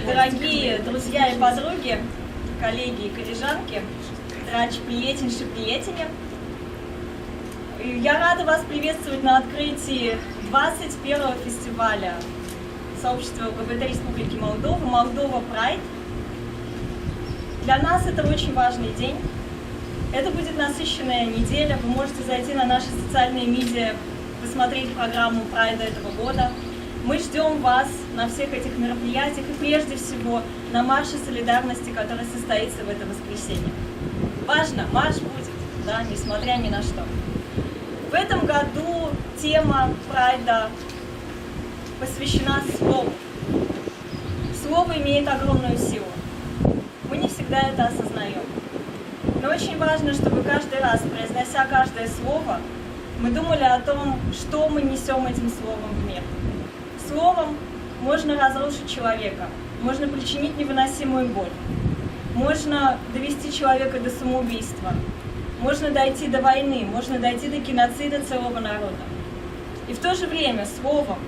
Дорогие друзья и подруги, коллеги и коллежанки, драч-приятельши, приятели, я рада вас приветствовать на открытии 21-го фестиваля сообщества ЛГБТ Республики Молдова, Moldova Pride. Для нас это очень важный день. Это будет насыщенная неделя. Вы можете зайти на наши социальные медиа, посмотреть программу Прайда этого года. Мы ждем вас на всех этих мероприятиях и прежде всего на марше солидарности, который состоится в это воскресенье. Важно, марш будет, да, несмотря ни на что. В этом году тема Прайда посвящена слову. Слово имеет огромную силу. Мы не всегда это осознаем. Но очень важно, чтобы каждый раз, произнося каждое слово, мы думали о том, что мы несем этим словом в мир. Словом можно разрушить человека, можно причинить невыносимую боль, можно довести человека до самоубийства, можно дойти до войны, можно дойти до геноцида целого народа. И в то же время словом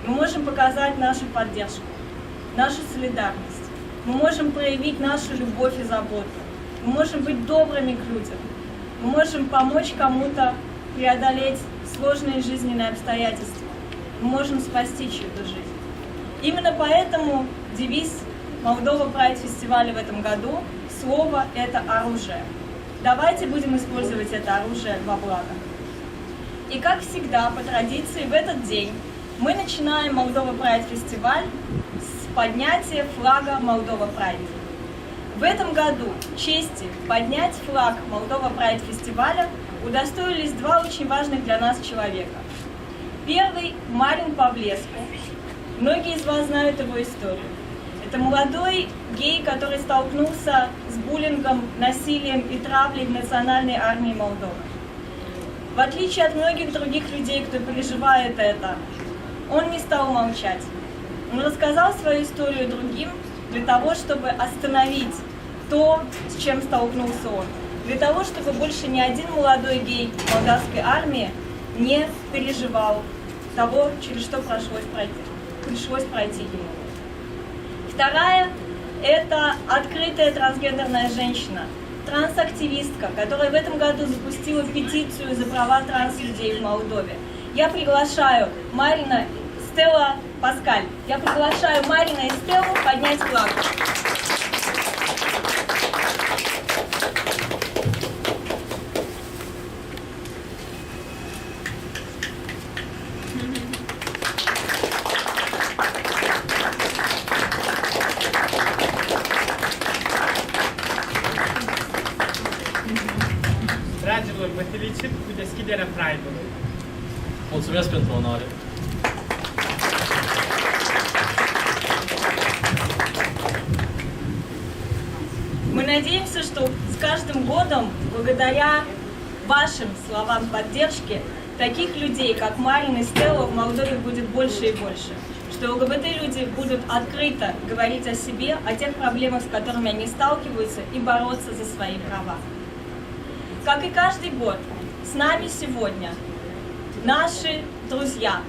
мы можем показать нашу поддержку, нашу солидарность, мы можем проявить нашу любовь и заботу, мы можем быть добрыми к людям, мы можем помочь кому-то преодолеть сложные жизненные обстоятельства. Мы можем спасти чью-то жизнь. Именно поэтому девиз Moldova Pride фестиваля в этом году – слово – это оружие. Давайте будем использовать это оружие во благо. И как всегда, по традиции, в этот день мы начинаем Moldova Pride фестиваль с поднятия флага Moldova Pride. В этом году чести поднять флаг Moldova Pride фестиваля удостоились два очень важных для нас человека. Первый – Марин Павлеску. Многие из вас знают его историю. Это молодой гей, который столкнулся с буллингом, насилием и травлей в национальной армии Молдовы. В отличие от многих других людей, кто переживает это, он не стал молчать. Он рассказал свою историю другим для того, чтобы остановить то, с чем столкнулся он. Для того, чтобы больше ни один молодой гей молдавской армии не переживал того, через что пришлось пройти ему. Вторая – это открытая трансгендерная женщина, трансактивистка, которая в этом году запустила петицию за права транслюдей в Молдове. Я приглашаю Стела Паскаль. Я приглашаю Марина и Стелу поднять флаг. Dragilor, vă felicit cu deschiderea Pride-ului. Mulțumesc pentru onoare. Мы надеемся, что с каждым годом, благодаря вашим словам поддержки, таких людей, как Марин и Стелла, в Молдове будет больше и больше. Что ЛГБТ-люди будут открыто говорить о себе, о тех проблемах, с которыми они сталкиваются, и бороться за свои права. Как и каждый год, с нами сегодня наши друзья,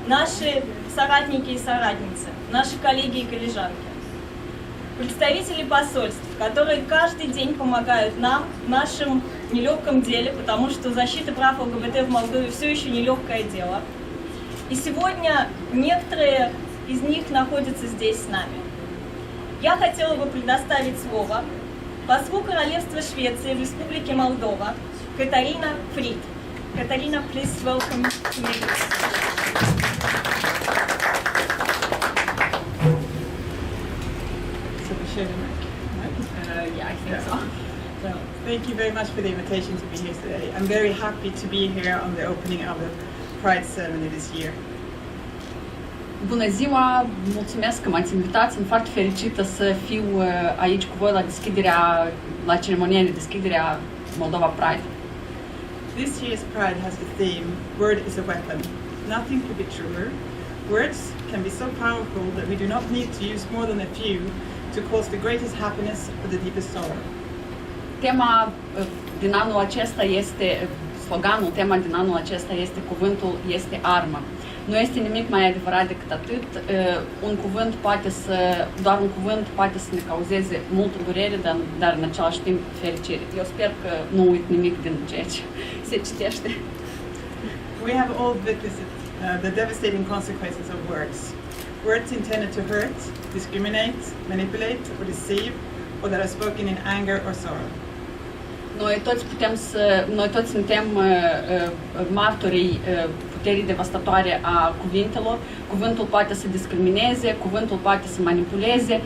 наши соратники и соратницы, наши коллеги и коллежанки, представители посольств, которые каждый день помогают нам в нашем нелегком деле, потому что защита прав ЛГБТ в Молдове все еще нелегкое дело. И сегодня некоторые из них находятся здесь с нами. Я хотела бы предоставить слово послу Королевства Швеции в Республике Молдова Катарина Фрид. Катарина, please welcome to me. Yeah, I think so. Well, thank you very much for the invitation to be here today. I'm very happy to be here on the opening of the Pride ceremony this year. Bună ziua, mulțumesc că m-ați invitat, sunt foarte fericită să fiu aici cu voi la ceremonia de deschidere a Moldova Pride. This year's Pride has the theme, Word is a weapon. Nothing could be truer. Words can be so powerful that we do not need to use more than a few to cause the greatest happiness or the deepest sorrow. Tema din anul acesta este, sloganul, tema din anul acesta este cuvântul este armă. Nu este nimic mai adevărat decât atât. Doar un cuvânt poate să ne cauzeze multă durere, dar în același timp fericire. Eu sper că nu uit nimic din ceea ce se citește. We have all witnessed the devastating consequences of words. Words intended to hurt, discriminate, manipulate or deceive, or that are spoken in anger or sorrow. Noi toți suntem martorii puterii devastatoare a cuvintelor. Cuvântul poate să discrimineze, cuvântul poate să manipuleze.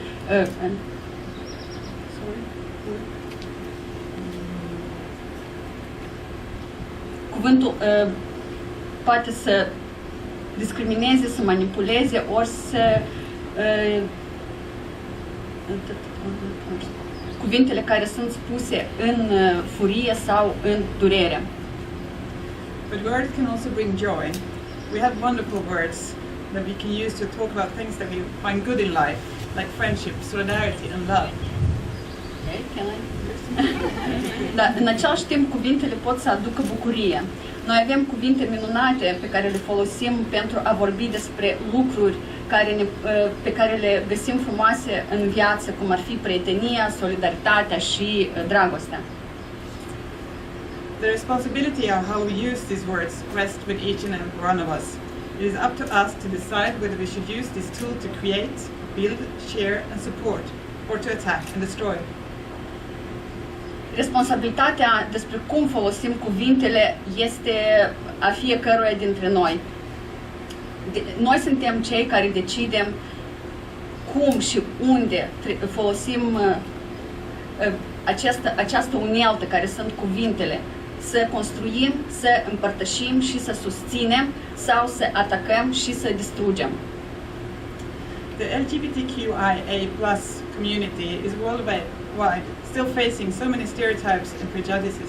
Cuvântul poate să discrimineze, să manipuleze, ori să cuvintele care sunt spuse în furie sau în durere. But words can also bring joy. We have wonderful words that we can use to talk about things that we find good in life, like friendship, solidarity and love. Okay, can I? Dar în același timp cuvintele pot să aducă bucurie. Noi avem cuvinte minunate pe care le folosim pentru a vorbi despre lucruri pe care le găsim frumoase în viață, cum ar fi prietenia, solidaritatea și dragostea. The responsibility of how we use these words rests with each and every one of us. It is up to us to decide whether we should use this tool to create, build, share and support, or to attack and destroy. Responsabilitatea despre cum folosim cuvintele este a fiecăruia dintre noi. Noi suntem cei care decidem cum și unde folosim această unealtă care sunt cuvintele, să construim, să împărtășim și să susținem sau să atacăm și să distrugem. The LGBTQIA+ community is worldwide still facing so many stereotypes and prejudices,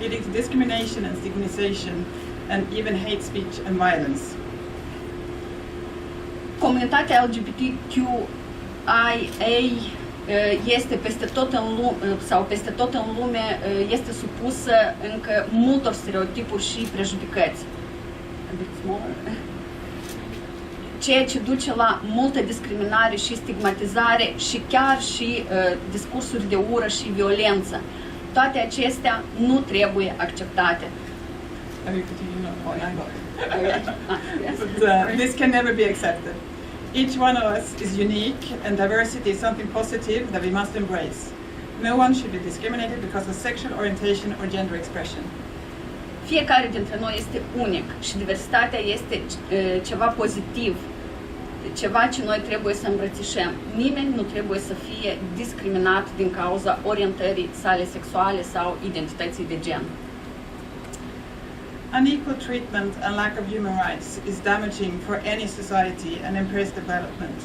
leading to discrimination and stigmatization and even hate speech and violence. Comunitatea LGBTQIA este peste tot în lume este supusă încă multor stereotipuri și prejudecăți. Ceea ce duce la multă discriminare și stigmatizare și chiar și discursuri de ură și violență. Toate acestea nu trebuie acceptate. But this can never be accepted. Each one of us is unique and diversity is something positive that we must embrace. No one should be discriminated because of sexual orientation or gender expression. Fiecare dintre noi este unic și diversitatea este ceva pozitiv, ceva ce noi trebuie să îmbrățișăm. Nimeni nu trebuie să fie discriminat din cauza orientării sale sexuale sau identității de gen. Unequal treatment and lack of human rights is damaging for any society and impairs development.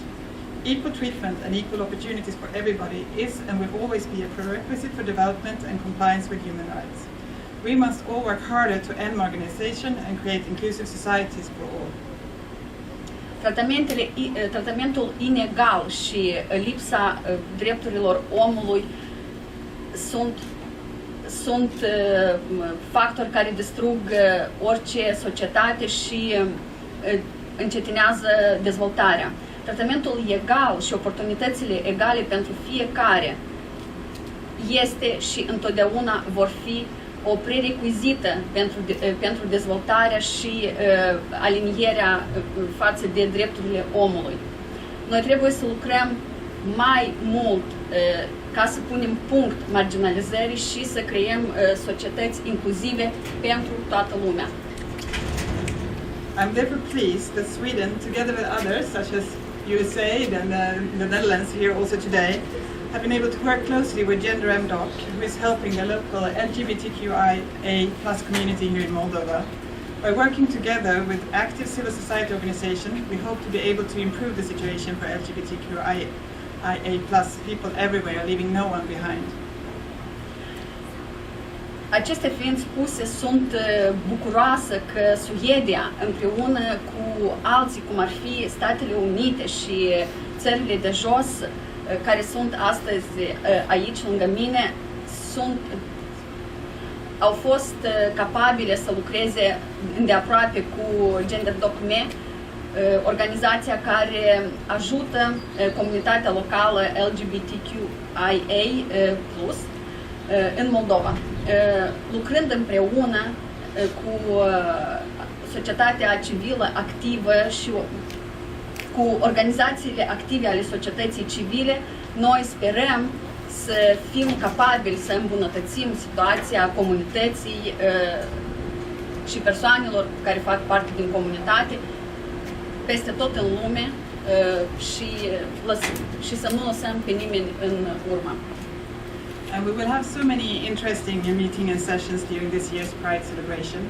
Equal treatment and equal opportunities for everybody is and will always be a prerequisite for development and compliance with human rights. We must all work harder to end marginalization and create inclusive societies for all. Tratamentul inegal și lipsa drepturilor omului sunt factori care distrug orice societate și încetinează dezvoltarea. Tratamentul egal și oportunitățile egale pentru fiecare este și întotdeauna vor fi o prerequizită pentru dezvoltarea și alinierea față de drepturile omului. Noi trebuie să lucrăm mai mult ca să punem punct marginalizării și să creăm societăți inclusive pentru toată lumea. I'm therefore pleased that Sweden, together with others such as USA and the Netherlands here also today, have been able to work closely with GENDERDOC, who is helping the local LGBTQIA+ community here in Moldova. By working together with active civil society organizations, we hope to be able to improve the situation for LGBTQIA+ people everywhere, leaving no one behind. Acestea fiind spuse, sunt bucuroasă că Suedia, împreună cu alții, cum ar fi Statele Unite și țările de jos, care sunt astăzi aici lângă mine au fost capabile să lucreze îndeaproape cu GENDERDOC-M, organizația care ajută comunitatea locală LGBTQIA+ în Moldova, lucrând împreună cu societatea civilă activă și cu organizațiile active ale societății civile. Noi sperăm să fim capabili să îmbunătățim situația comunității și persoanelor care fac parte din comunitate peste tot în lume și să nu lăsăm pe nimeni în urmă. And we will have so many interesting meeting and sessions during this year's Pride celebration.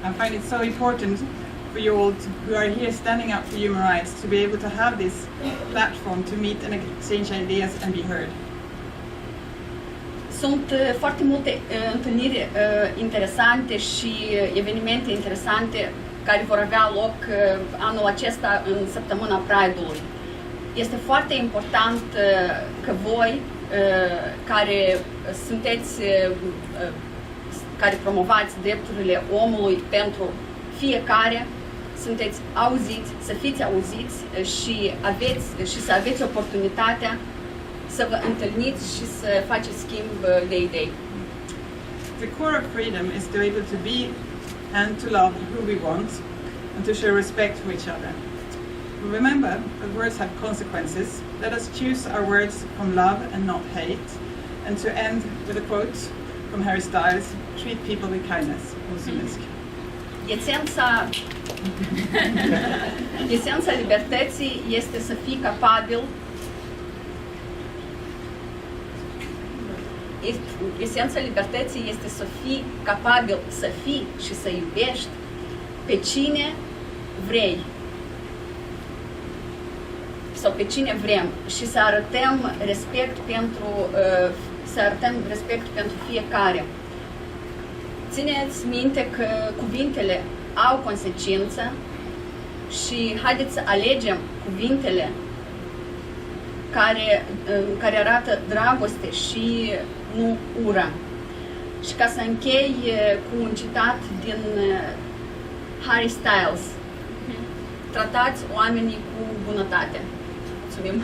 I find it so important for you all who are here standing up for human rights to be able to have this platform to meet and exchange ideas and be heard. Sunt foarte multe întâlniri interesante și evenimente interesante care vor avea loc anul acesta în săptămâna Pride-ului. Este foarte important că voi care sunteți, care promovați drepturile omului pentru fiecare, sunteți auziți, să fiți auziți și să aveți oportunitatea să vă întâlniți și să faceți schimb de idei. The core of freedom is to be able to be and to love who we want and to show respect for each other. Remember that words have consequences. Let us choose our words from love and not hate. And to end with a quote from Harry Styles, treat people with kindness. Mulțumesc. Esența libertății este să fii capabil. Esența libertății este să fii capabil să fii și să iubești pe cine vrei sau pe cine vrem și să arătăm respect pentru fiecare. Țineți minte că cuvintele au consecință și haideți să alegem cuvintele care arată dragoste și nu ură. Și ca să închei cu un citat din Harry Styles: tratați oamenii cu bunătate. Mulțumim!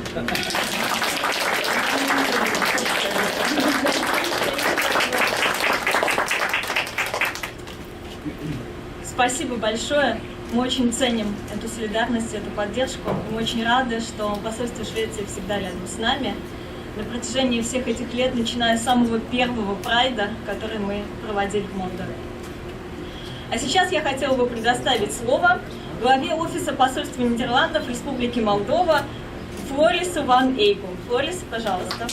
Спасибо большое. Мы очень ценим эту солидарность, эту поддержку. Мы очень рады, что посольство Швеции всегда рядом с нами. На протяжении всех этих лет, начиная с самого первого прайда, который мы проводили в Молдове. А сейчас я хотела бы предоставить слово главе офиса посольства Нидерландов в Республике Молдова Флорису ван Эйгу. Флорис, пожалуйста.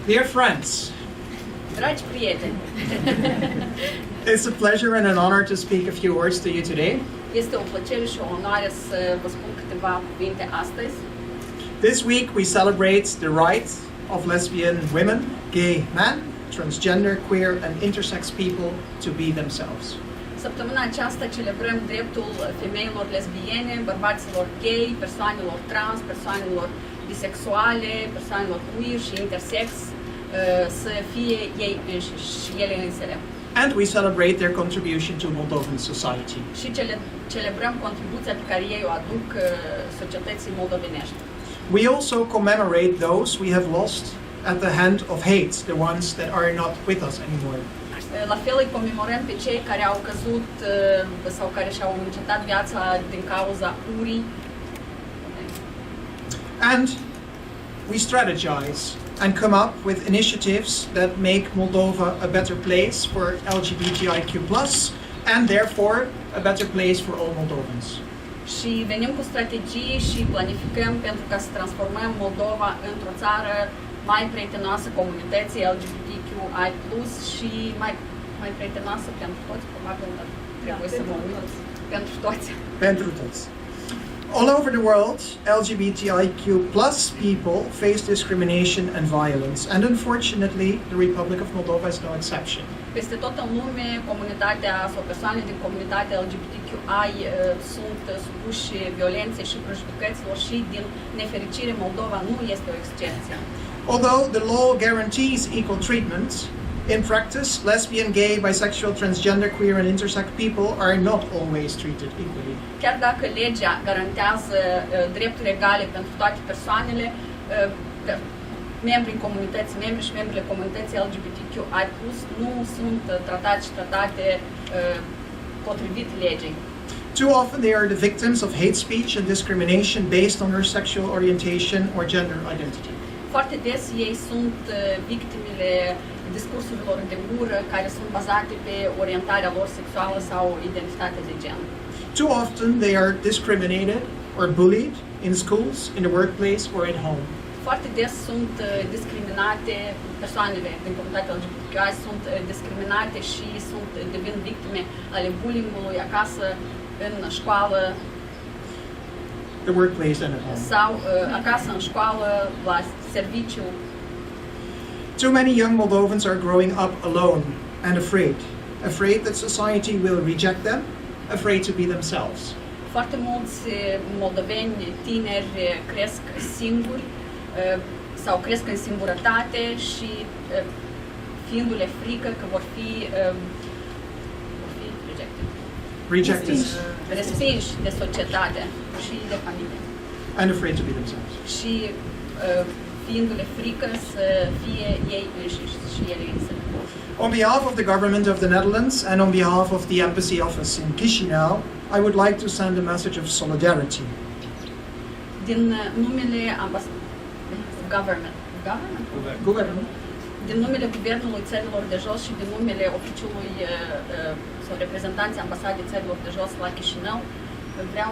Dear friends, Dragi prieteni, it's a pleasure and an honor to speak a few words to you today. este o plăcere și o onoare să vă spun câteva cuvinte astăzi. This week we celebrate the rights of lesbian women, gay men, transgender, queer and intersex people to be themselves. Săptămâna aceasta celebrăm dreptul femeilor lesbiene, bărbaților gay, persoanelor trans, persoanelor bisexuale, persoanelor queer și intersex să fie ei înșiși și ele însele. And we celebrate their contribution to Moldovan society. Și celebrăm contribuția pe care ei o aduc societății moldovenești. We also commemorate those we have lost at the hand of hate, the ones that are not with us anymore. La fel îi comemorăm pe cei care au căzut sau care și-au încetat viața din cauza urii. And we strategize and come up with initiatives that make Moldova a better place for LGBTIQ+, and therefore a better place for all Moldovans. Și venim cu strategii și planificăm pentru ca să transformăm Moldova într-o țară mai prietenoasă comunității LGBTQI+, și mai prietenoasă pentru toți, probabil trebuie să mă uit, pentru toți. Pentru toți. All over the world, LGBTIQ+ people face discrimination and violence, and unfortunately, the Republic of Moldova is no exception. peste tot în lume, comunitatea sau persoanele din comunitatea LGBTQI sunt supuși violenței și prejudecăților și, din nefericire, Moldova nu este o excepție. Although the law guarantees equal treatment, in practice, lesbian, gay, bisexual, transgender, queer and intersex people are not always treated equally. Chiar dacă legea garantează drepturi egale pentru toate persoanele, membrii comunității, membrii și membrele comunității LGBTQI+, nu sunt tratați și tratate potrivit legii. Too often they are the victims of hate speech and discrimination based on their sexual orientation or gender identity. Foarte des ei sunt victimele discursurilor de ură care sunt bazate pe orientarea lor sexuală sau identitatea de gen. Too often they are discriminated or bullied in schools, in the workplace or at home. Foarte des sunt discriminate, persoanele din comunitatea LGBTQI sunt discriminate și devin victime ale bullying-ului acasă, în școală, The workplace and at home. sau acasă, în școală, la serviciu. Too many young Moldovans are growing up alone and afraid that society will reject them, afraid to be themselves. Foarte mulți moldoveni tineri cresc singuri sau cresc în singurătate și fiindu-le frică că vor fi Rejected respinși de societate și de familie. and afraid to be themselves. Și fiindu-le frică să fie ei înșiși și ele însele. On behalf of the government of the Netherlands and on behalf of the embassy office in Chisinau, I would like to send a message of solidarity. Din numele Government. din numele Guvernului Țărilor de Jos și din numele oficiului sau reprezentanții ambasadei Țărilor de Jos la Chișinău, vreau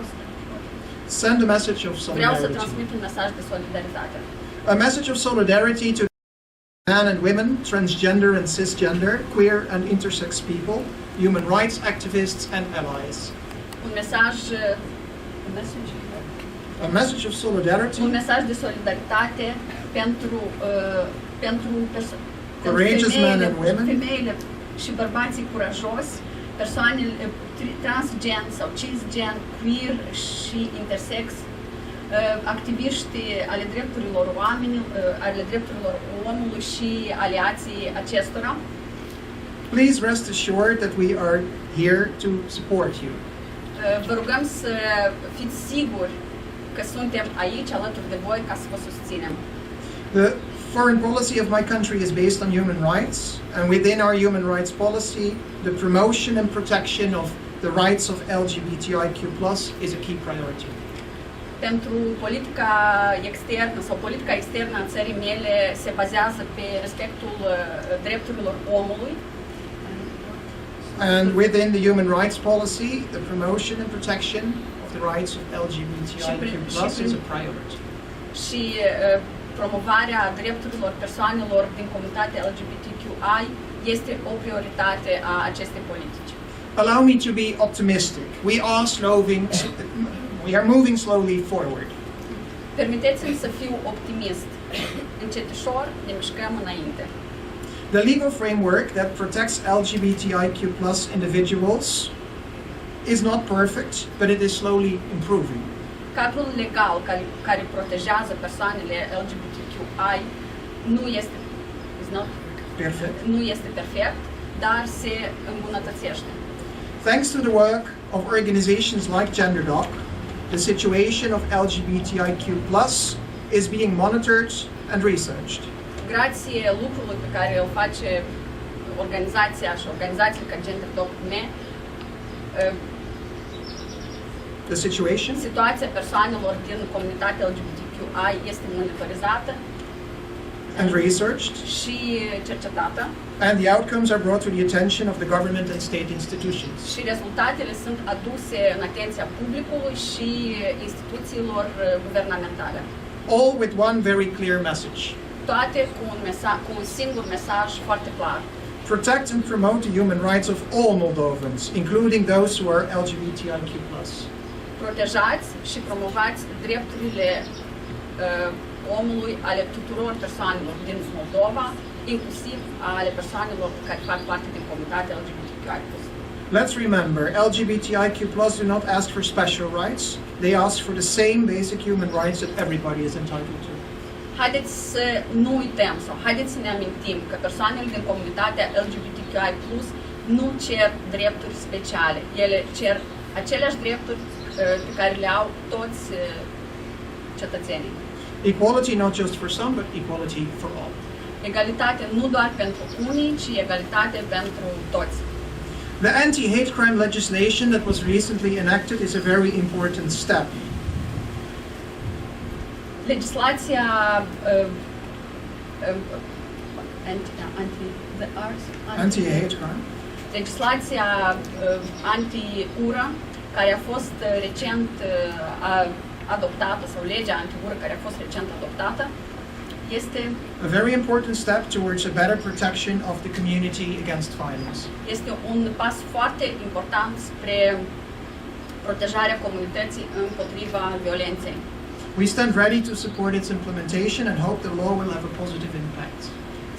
Send a message of să solidarity. transmit un mesaj de solidaritate. A message of solidarity to men and women, transgender and cisgender, queer and intersex people, human rights activists and allies. Un mesaj A message of solidarity de solidaritate pentru Courageous men and women. femeile și bărbații curajoși, persoanele transgen sau cisgen, queer și intersex, activiști ale drepturilor omului și aliații acestora. Please rest assured that we are here to support you. Vă rugăm să fiți siguri că suntem aici alături de voi ca să vă susținem. The foreign policy of my country is based on human rights, and within our human rights policy, the promotion and protection of the rights of LGBTIQ+ is a key priority. Pentru politica externă sau politica externă a țării mele se bazează pe respectul drepturilor omului. And within the human rights policy, the promotion and protection of the rights of LGBTIQ+ is a priority. Și promovarea drepturilor persoanelor din comunitatea LGBTQI este o prioritate a acestei politici. Allow me to be optimistic. We are moving slowly forward. Permiteți-mi să fiu optimist. Încetișor ne mișcăm înainte. The legal framework that protects LGBTIQ+ individuals is not perfect, but it is slowly improving. Cadrul legal care protejează persoanele LGBTQI nu este perfect, dar se îmbunătățește. Thanks to the work of organizations like GENDERDOC, the situation of LGBTIQ+ is being monitored and researched. Grație lucrului pe care îl face organizația și organizațiile ca GENDERDOC-M, situația persoanelor din comunitatea LGBTQI este monitorizată and researched, și cercetată. And the outcomes are brought to the attention of the government and state institutions. Și rezultatele sunt aduse în atenția publicului și instituțiilor guvernamentale. All with one very clear message. Toate cu un singur mesaj foarte clar. Protect and promote the human rights of all Moldovans, including those who are LGBTIQ+. Protejați și promovați drepturile omului ale tuturor persoanelor din Moldova, inclusiv ale persoanelor care fac parte din comunitatea LGBTQI+. Let's remember, LGBTIQ+ do not ask for special rights. They ask for the same basic human rights that everybody is entitled to. Haideți să nu uităm sau haideți să ne amintim că persoanele din comunitatea LGBTQI+ nu cer drepturi speciale. Ele cer aceleași drepturi pe care le au toți cetățenii. Equality not just for some, but equality for all. Egalitate nu doar pentru unii, ci egalitate pentru toți. The anti-hate crime legislation that was recently enacted is a very important step. Legislația Anti-hate crime. Legislația anti-ură, care a fost recent adoptată, sau legea anti-ură care a fost recent adoptată, este A very important step towards a better protection of the community against violence. Este un pas foarte important spre protejarea comunității împotriva violenței. We stand ready to support its implementation and hope the law will have a positive impact.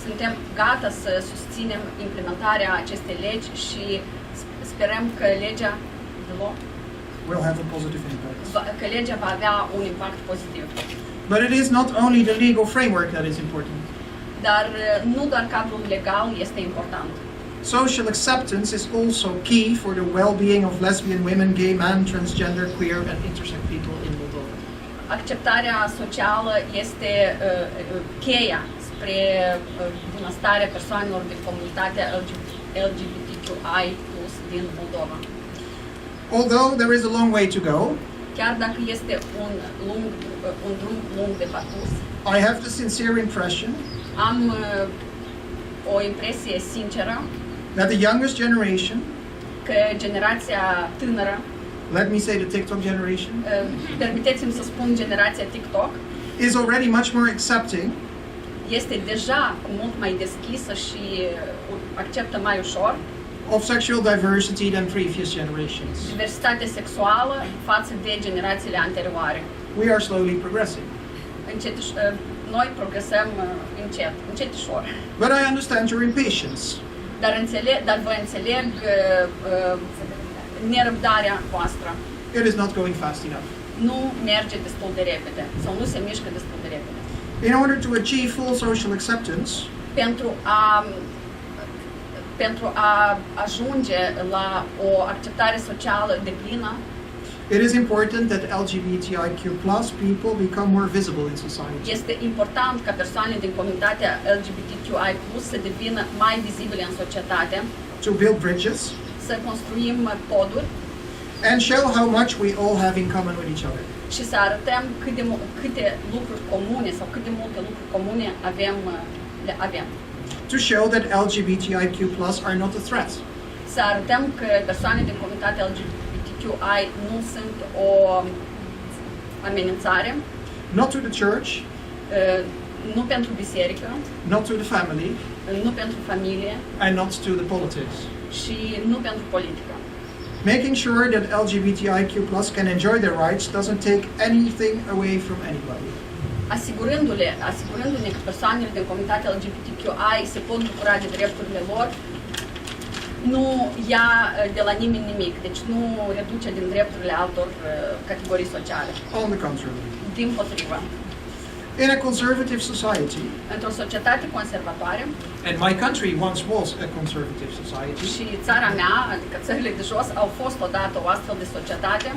Suntem gata să susținem implementarea acestei legi și sperăm că legea Will have a positive impact. că legea va avea un impact pozitiv. But it is not only the legal framework that is important. Dar nu doar cadrul legal este important. Social acceptance is also key for the well-being of lesbian women, gay men, transgender, queer and intersex people in Moldova. Acceptarea socială este cheia spre bunăstarea persoanelor din comunitatea LGBTQI+ din Moldova. Although there is a long way to go, Chiar dacă este un drum lung de parcurs, I have the sincere impression am o impresie sinceră that the youngest generation, că generația tânără, let me say the TikTok generation, permiteți-mi să spun generația TikTok, is already much more accepting este deja mult mai deschisă și acceptă mai ușor of sexual diversity than previous generations. diversitate sexuală față de generațiile anterioare. We are slowly progressing. Noi progresăm încetișor. But I understand your impatience. Dar vă înțeleg nerăbdarea voastră. It is not going fast enough. Nu merge destul de repede sau nu se mișcă destul de repede. In order to achieve full social acceptance, pentru a ajunge la o acceptare socială deplină, it is important that LGBTIQ+ people become more visible in society. este important ca persoanele din comunitatea LGBTQI+ să devină mai vizibile în societate, To build bridges să construim poduri and show how much we all have in common with each other. și să arătăm câte lucruri comune sau cât de multe lucruri comune le avem. To show that LGBTIQ+ are not a threat. Să arătăm că persoanele din comunitatea LGBTQI nu sunt o amenințare, Not to the church, nu pentru biserică, not to the family, nu pentru familie and not to the politics. și nu pentru politică. Making sure that LGBTIQ+ can enjoy their rights doesn't take anything away from anybody. Asigurându-ne că persoanele din comunitatea LGBTQI se pot bucura de drepturile lor, nu ia de la nimeni nimic, deci nu reduce din drepturile altor categorii sociale. On the contrary. Dimpotrivă. In a conservative society, Într-o societate conservatoare, and my country once was a conservative society, și țara mea, adică țările de jos, au fost odată o astfel de societate,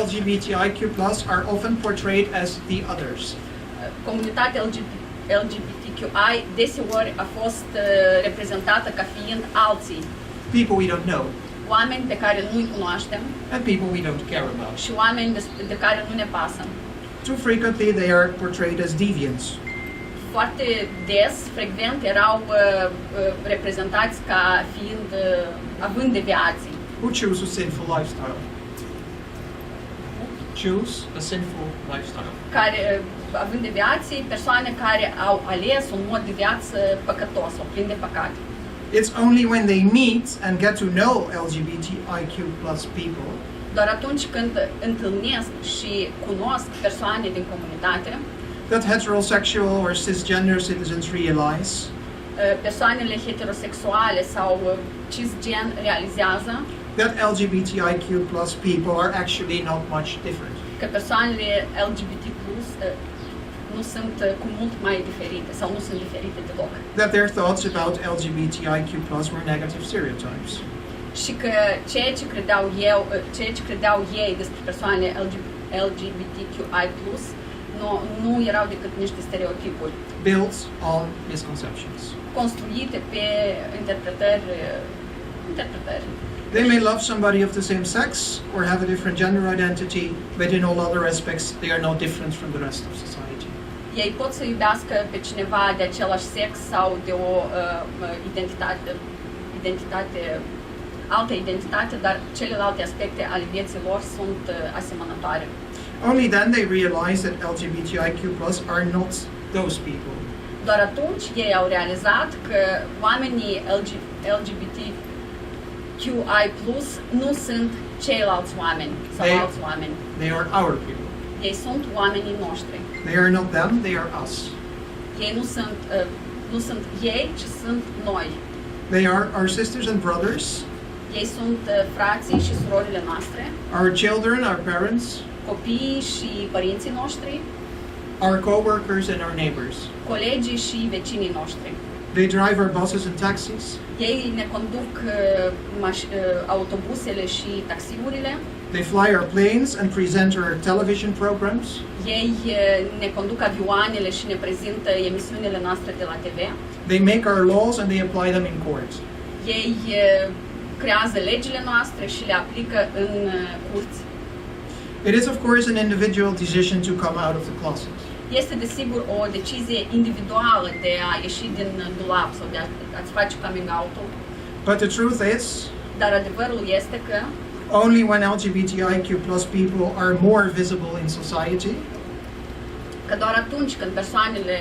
LGBTIQ+ are often portrayed as the others. comunitatea LGBTQI deseori a fost reprezentată ca fiind alții, People we don't know, oameni pe care nu-i cunoaștem and people we don't care about. și oameni de care nu ne pasă. Too frequently they are portrayed as deviants, Foarte des, frecvent, erau reprezentați ca fiind, având deviații, who choose a sinful lifestyle. Choose a sinful lifestyle. având deviații, persoane care au ales un mod de viață păcătos sau plin de păcat. It's only when they meet and get to know LGBTIQ+ people Doar atunci când întâlnesc și cunosc persoane din comunitate, that heterosexual or cisgender citizens realize persoanele heterosexuale sau cisgen realizează that LGBTIQ plus people are actually not much different. că persoanele LGBT+ nu sunt cu mult mai diferite sau nu sunt diferite deloc. That their thoughts about LGBTIQ plus were negative stereotypes. Și că ceea ce credeau ei despre persoanele LGBTQI+, nu erau decât niște stereotipuri Built on misconceptions. construite pe interpretări. They may love somebody of the same sex or have a different gender identity, but in all other aspects they are no different from the rest of society. Ei pot să iubească pe cineva de același sex sau de o altă identitate, dar celelalte aspecte ale vieții lor sunt asemănătoare. Only then they realize that LGBTIQ plus are not those people. Doar atunci ei au realizat că oamenii LGBTQI+ nu sunt ceilalți oameni sau alți oameni. They are our people. Ei sunt oamenii noștri. They are not them, they are us. Ei nu sunt ei, ci sunt noi. They are our sisters and brothers, Ei sunt frații și surorile noastre, our children, our parents, copiii și părinții noștri, our co-workers and our neighbors. colegii și vecinii noștri. They drive our buses and taxis. Ei ne conduc autobuzele și taxiurile. They fly our planes and present our television programs. Ei ne conduc avioanele și ne prezintă emisiunile noastre de la TV. They make our laws and they apply them in court. Ei creează legile noastre și le aplică în curți. It is of course an individual decision to come out of the closet. Este desigur o decizie individuală de a ieși din dulap sau de a-ți face coming out-ul. But the truth is, Dar adevărul este că only when LGBTIQ plus people are more visible in society, doar atunci când persoanele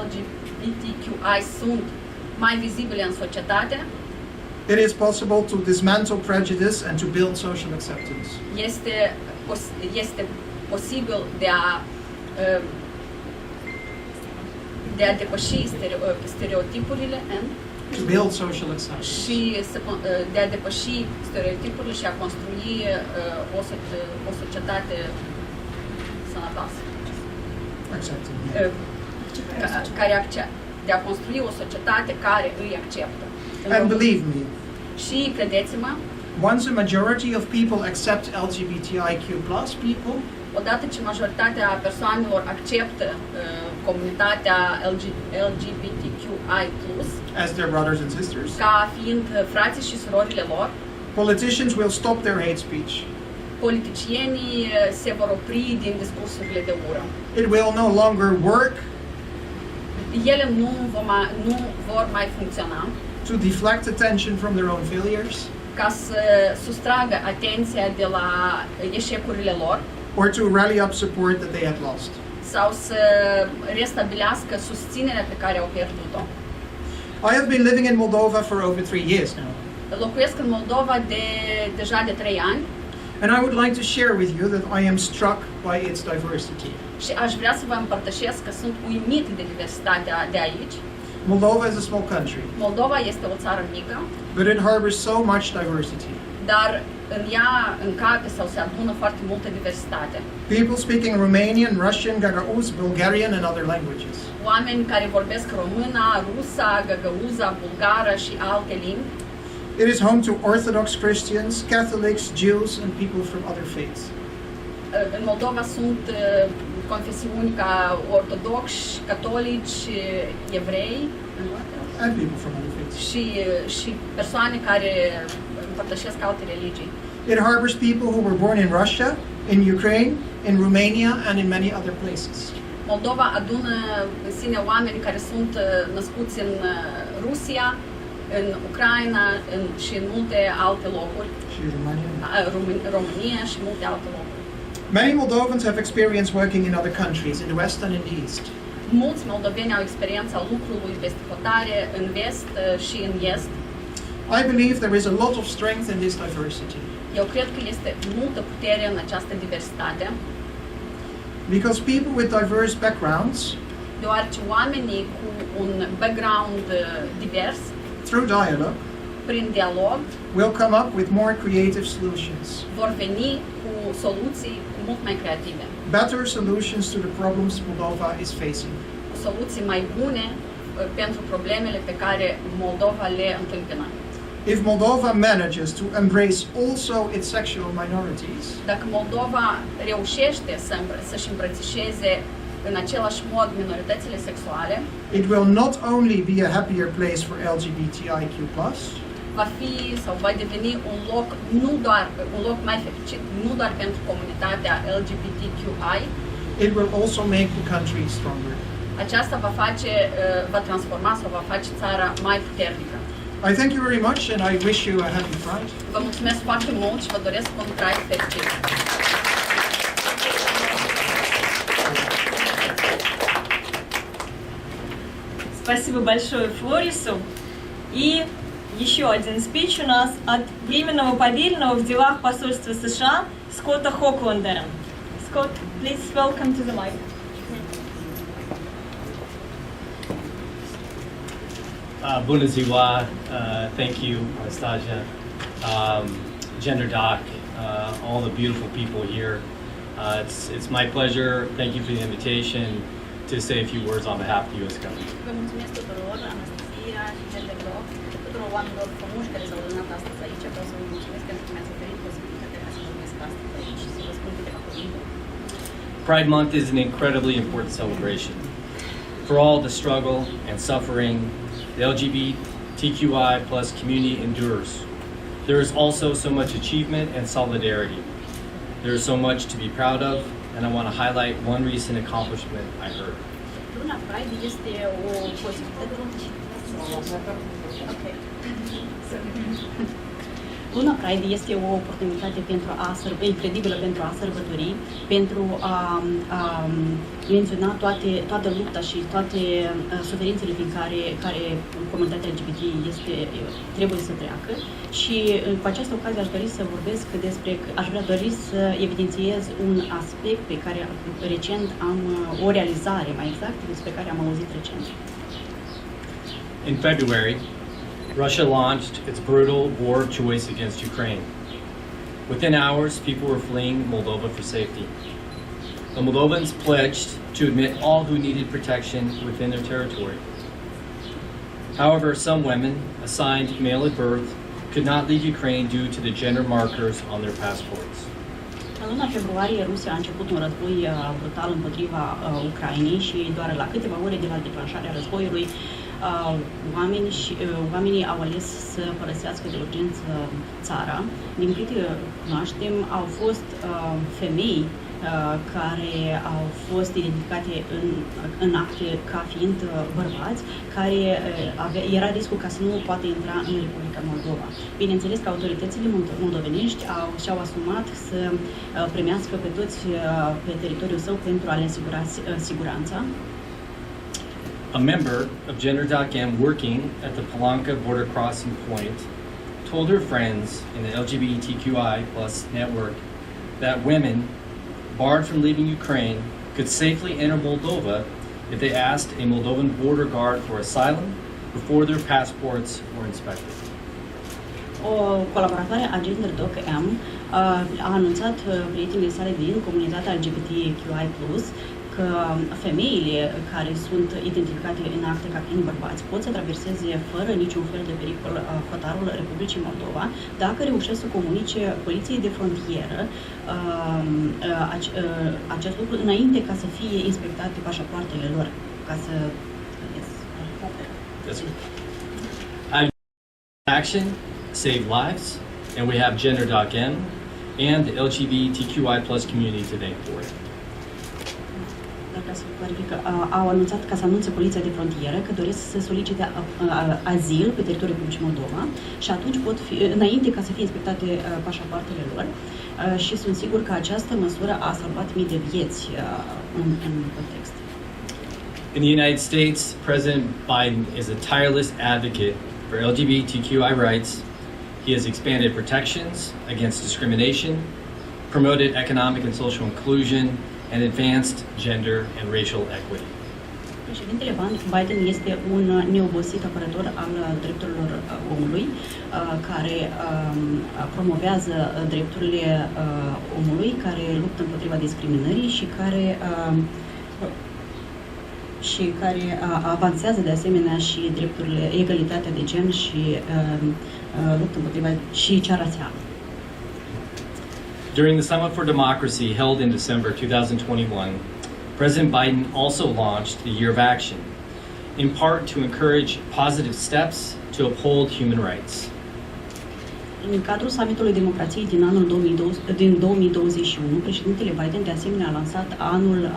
LGBTQI sunt mai vizibile în societate, it is possible to dismantle prejudice and to build social acceptance. este posibil de a depăși stereotipurile To build social acceptance. și de a depăși stereotipurile și a construi o societate sănătoasă. Accepting. De a construi o societate care îi acceptă. And believe me, Și credeți-mă, once a majority of people accept LGBTIQ plus people, odată ce majoritatea persoanelor acceptă comunitatea LGBTQI+, as their brothers and sisters, ca fiind frații și surorile lor, politicians will stop their hate speech. politicienii se vor opri din discursurile de ură. It will no longer work Ele nu vor mai funcționa to deflect attention from their own failures ca să sustragă atenția de la eșecurile lor or to rally up support that they had lost. sau să restabilească susținerea pe care au pierdut-o. I have been living in Moldova for over 3 years now, Locuiesc în Moldova deja de 3 ani and I would like to share with you that I am struck by its diversity. și aș vrea să vă împărtășesc că sunt uimit de diversitatea de aici. Moldova is a small country, Moldova este o țară mică, but it harbors so much diversity. dar în ea încape sau se adună foarte multă diversitate. People speaking Romanian, Russian, Gagauz, Bulgarian, and other languages. Oameni care vorbesc româna, rusa, găgăuza, bulgară și alte limbi. It is home to Orthodox Christians, Catholics, Jews, and people from other faiths. În Moldova sunt confesiuni ca ortodoxi, catolici, evrei And people from other faiths. și persoane care împărtășesc alte religii. It harbors people who were born in Russia, in Ukraine, in Romania, and in many other places. Moldova adună în sine oameni care sunt născuți în Rusia, în Ucraina și în multe alte locuri, România și multe alte locuri. Many Moldovans have experience working in other countries, in the West and in the East. Mulți moldoveni au experiența lucrului peste hotare în vest și în est. I believe there is a lot of strength in this diversity. Eu cred că este multă putere în această diversitate. Because people with diverse backgrounds, deoarece oamenii cu un background divers, through dialogue, prin dialog, will come up with more creative solutions. vor veni cu soluții mult mai creative, Better solutions to the problems Moldova is facing. soluții mai bune pentru problemele pe care Moldova le întâmpină. If Moldova manages to embrace also its sexual minorities, Dacă Moldova reușește să-și îmbrățișeze în același mod minoritățile sexuale, it will not only be a happier place for LGBTIQ+, va fi sau va deveni un loc mai fericit, nu doar pentru comunitatea LGBTQI, it will also make the country stronger. aceasta va transforma sau va face țara mai puternică. I thank you very much and I wish you a happy Pride. Vă mulțumesc foarte mult și vă doresc un Pride fericit. Спасибо большое Флорису. И еще один спич у нас от временного поверенного в делах посольства США Скотта Хокландера. Scott, please welcome to the mic. Bună ziua, thank you, Anastasia, GenderDoc, all the beautiful people here. It's my pleasure, thank you for the invitation, to say a few words on behalf of the U.S. government. Vă mulțumesc tuturor, Anastasia și GenderDoc, tuturor oamenilor frumoși care s-au adunat astăzi aici. Vreau să vă mulțumesc pentru că mi-ați oferit posibilitatea ca să vorbesc astăzi aici și să vă spun câteva cuvinte. Pride Month is an incredibly important celebration. For all the struggle and suffering the LGBTQI plus community endures, there is also so much achievement and solidarity. There is so much to be proud of, and I want to highlight one recent accomplishment I heard. Luna Pride este o posibilitate. Luna Pride este o oportunitate incredibilă pentru a sărbători, pentru a menționa toată lupta și toate suferințele prin care comunitatea LGBT trebuie să treacă. Și cu această ocazie aș dori să vorbesc aș dori să evidențiez un aspect pe care recent o realizare mai exact despre care am auzit recent. In February, Russia launched its brutal war of choice against Ukraine. Within hours, people were fleeing Moldova for safety. The Moldovans pledged to admit all who needed protection within their territory. However, some women, assigned male at birth, could not leave Ukraine due to the gender markers on their passports. În luna februarie, Rusia a început un război brutal împotriva Ucrainei și doar la câteva ore de la declanșarea războiului, oamenii au ales să părăsească de urgență țara. Din câte cunoaștem, au fost femei care au fost identificate în acte ca fiind bărbați, care era riscul ca să nu poată intra în Republica Moldova. Bineînțeles că autoritățile moldovenești și-au asumat să primească pe toți pe teritoriul său pentru a le asigura siguranța. A member of GenderDoc-M working at the Palanca border crossing point told her friends in the LGBTQI plus network that women barred from leaving Ukraine could safely enter Moldova if they asked a Moldovan border guard for asylum before their passports were inspected. O colaboratoare a GenderDoc-M a anunțat prietenii sale din comunitatea LGBTQI+, că femeile care sunt identificate în acte ca fiind bărbați pot să traverseze fără niciun fel de pericol hotarul Republicii Moldova dacă reușesc să comunice poliției de frontieră acest lucru înainte ca să fie inspectate pașapoartele lor, ca să... Action save lives, and we have GenderDoc-M and the LGBTQI plus community to thank for it. Au anunțat ca să anunțe poliția de frontieră că doresc să solicite azil pe teritoriul Republicii Moldova și atunci înainte ca să fie inspectate pașapoartele lor și sunt sigur că această măsură a salvat mii de vieți în context. In the United States, President Biden is a tireless advocate for LGBTQI rights. He has expanded protections against discrimination, promoted economic and social inclusion, and advanced gender and racial equity. Președintele Biden este un neobosit apărător al drepturilor omului, care promovează drepturile omului, care luptă împotriva discriminării și care avansează de asemenea și drepturile, egalitatea de gen și luptă împotriva și cea rasială. During the Summit for Democracy held in December 2021, President Biden also launched the Year of Action, in part to encourage positive steps to uphold human rights. În cadrul Summitului Democrației din 2021, președintele Biden de asemenea a lansat anul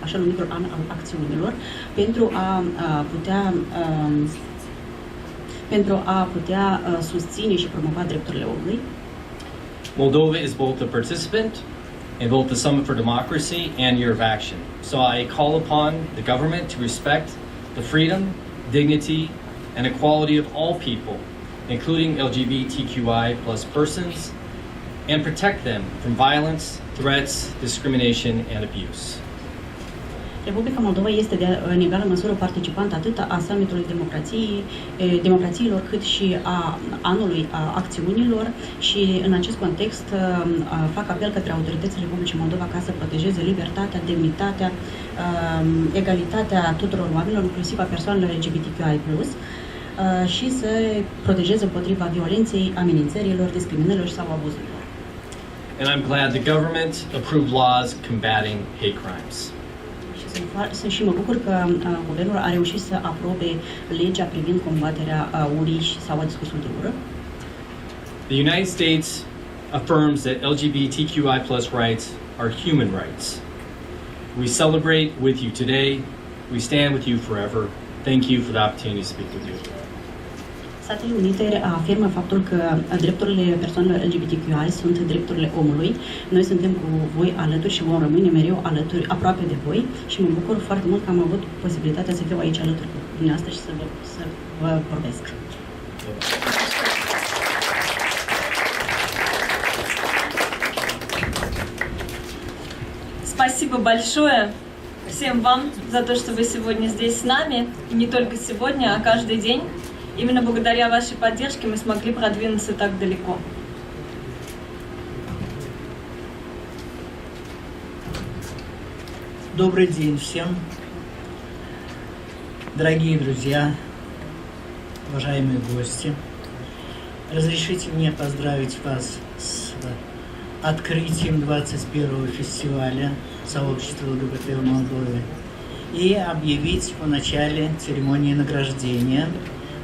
așa numitul an al acțiunilor pentru a putea susține și promova drepturile omului. Moldova is both a participant in both the Summit for Democracy and Year of Action. So I call upon the government to respect the freedom, dignity, and equality of all people, including LGBTQI+ persons, and protect them from violence, threats, discrimination, and abuse. Republica Moldova este în egală măsură participant atât a Summitului Democrațiilor cât și a anului acțiunilor și în acest context fac apel către autoritățile Republicii Moldova ca să protejeze libertatea, demnitatea, egalitatea tuturor oamenilor, inclusiv a persoanelor LGBTQI+, și să protejeze împotriva violenței, amenințărilor, discriminărilor sau abuzurilor. And I'm glad the government approved laws combating hate crimes. Și mă bucur că guvernul a reușit să aprobe legea privind combaterea urii sau a discursului de ură. The United States affirms that LGBTQI+ rights are human rights. We celebrate with you today. We stand with you forever. Thank you for the opportunity to speak with you. Statele Unite afirmă faptul că drepturile persoanelor LGBTQI sunt drepturile omului. Noi suntem cu voi alături și vom rămâne mereu alături, aproape de voi și mă bucur foarte mult că am avut posibilitatea să fiu aici alături cu dumneavoastră și să vă vorbesc. Спасибо большое всем вам за то, что вы сегодня здесь с нами. И не только сегодня, а каждый день. Именно благодаря вашей поддержке мы смогли продвинуться так далеко. Добрый день всем, дорогие друзья, уважаемые гости. Разрешите мне поздравить вас с открытием 21-го фестиваля сообщества ЛГБТ в Молдове и объявить о начале церемонии награждения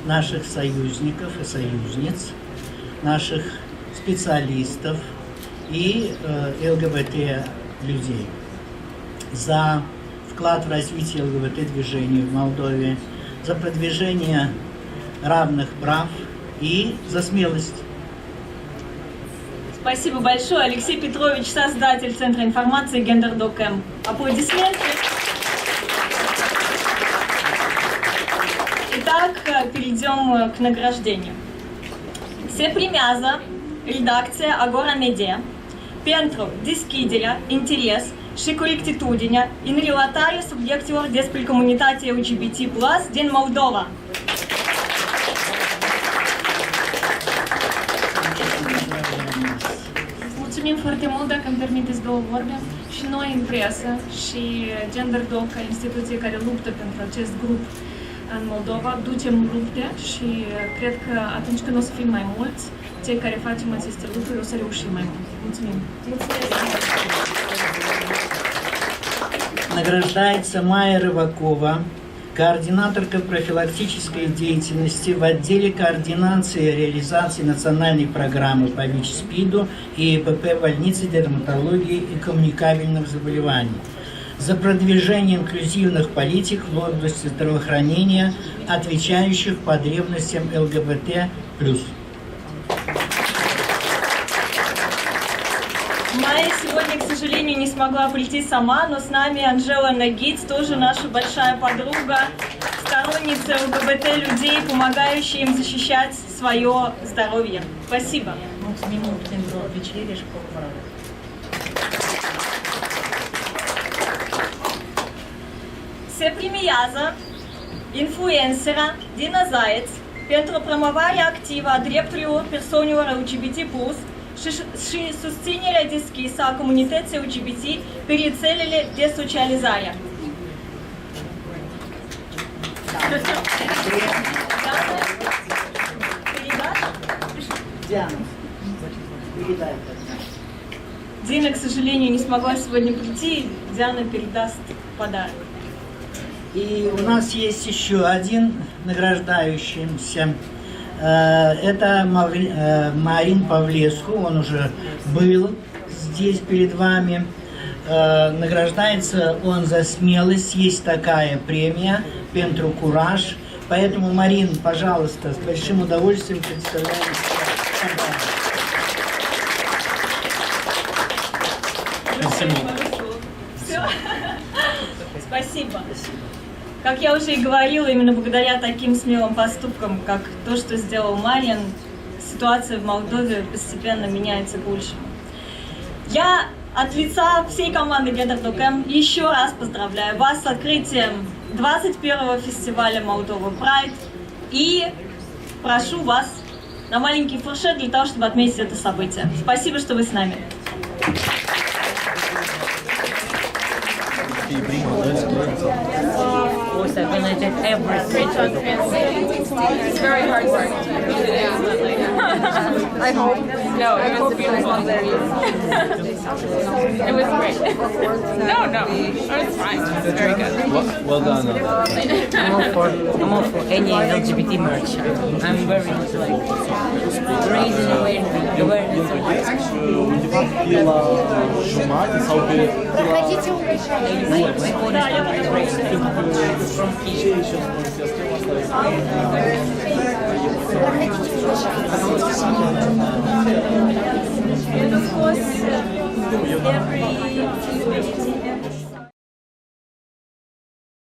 наших союзников и союзниц, наших специалистов и ЛГБТ-людей за вклад в развитие ЛГБТ-движения в Молдове, за продвижение равных прав и за смелость. Спасибо большое, Алексей Петрович, создатель Центра информации GENDERDOC-M. Аплодисменты. Итак, перейдем к nagраждению. Se primează redacția Agora Media pentru deschiderea, interes și corectitudinea în relatarea subiectelor despre comunitatea LGBT+ din Moldova. Mulțumim foarte mult, dacă îmi permiteți două vorbe. Și noi în presă și GENDERDOC, ca instituție care luptă pentru acest grup în Moldova, ducem lupte și cred că atunci când o să fim mai mulți, cei care facem aceste lucruri, o să reușim mai mult. Mulțumim! Награждается Майя Рыбакова, координаторка профилактической деятельности в отделе координации и реализации национальной программы по ВИЧ-СПИДу и ИПП больницы дерматологии и коммуникабельных заболеваний, за продвижение инклюзивных политик в области здравоохранения, отвечающих потребностям ЛГБТ+. Майя сегодня, к сожалению, не смогла прийти сама, но с нами Анжела Нагиц, тоже наша большая подруга, сторонница ЛГБТ-людей, помогающая им защищать свое здоровье. Спасибо. se premiază influențarea din Zayț pentru promovarea activă a drepturilor persoanelor LGBT+, și susținerea deschisă a comunității LGBT pe rețelele de socializare. Дина, к сожалению, не смогла сегодня прийти. Диана передаст подарок. И у нас есть еще один награждающийся. Это Марин Павлеску, он уже был здесь перед вами. Награждается он за смелость, есть такая премия «Pentru кураж». Поэтому, Марин, пожалуйста, с большим удовольствием представляем Спасибо. Как я уже и говорила, именно благодаря таким смелым поступкам, как то, что сделал Марин, ситуация в Молдове постепенно меняется к лучшему. Я от лица всей команды GENDERDOC-M еще раз поздравляю вас с открытием 21-го фестиваля Moldova Pride и прошу вас на маленький фуршет для того, чтобы отметить это событие. Спасибо, что вы с нами. Also gonna do everything. It's very hard work. I hope. No, it was beautiful. It was great. No, it was fine. It was very good. Well done. I'm all for any LGBT merch. I'm very like raising awareness. And of course, every few minutes